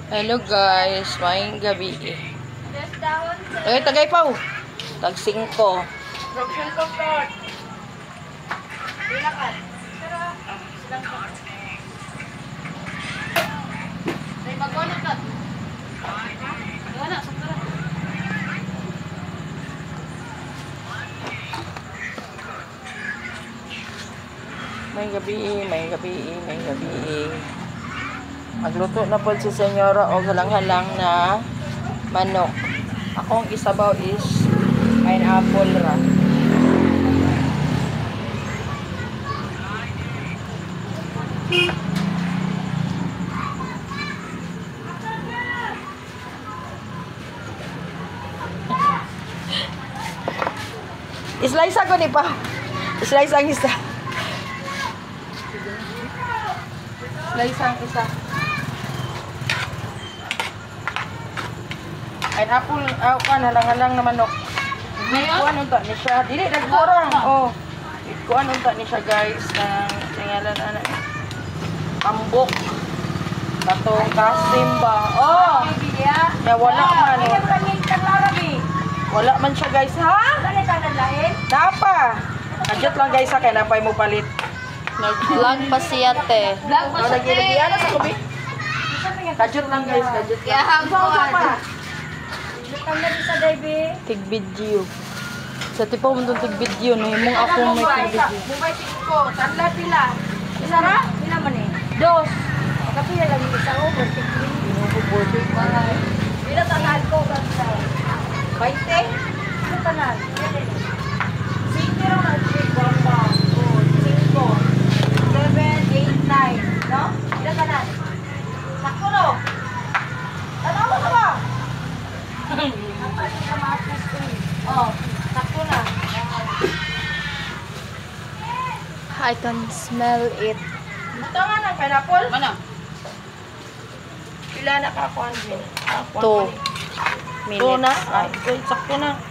Hello guys, maayong gabi. Tagay pa. Tag 5. Roxanne Copter. Bilakan. Silang ko. May magwana ka. Wala, sakura. May gabi. Magluto na po si Senyora o halang-halang na manok. Akong isabaw is pineapple ra. Slice ako ni pa. Slice ang isa. Slice ang isa. Pineapple, halang-halang na manok. Kuan unta ni siya. Dili nagkurang. Oh. Kuan unta ni siya guys ng tingalan ana. Pambok. Katong kasimba. Oh. Ya wala man. Wala man siya guys, ha? Napa. Adjut lang guys sa kay napay mo palit. Nag-vlog pa siya te. Vlog pa sa Lagi ano sa kubi? Kadjut lang guys, kadjut. Kaya pa. Tig video. Sa tipo mo tig video no imong ako may tig video. Mumay 5. Tanla pila. Isa ra? Pila man eh? 2. Kapila lagi isa o. Pila tanal ko gansa. 20? Ano tanal? 5 ra na 5, 7, 8, 9. No? Pila tanal? Sakto no? Tanaw mo ba? Oh, sakto na. I can smell it. Ito nga ng pineapple. Ano? Pila na kakuan din. 2 minutes. Ito na. Ay, sakto na.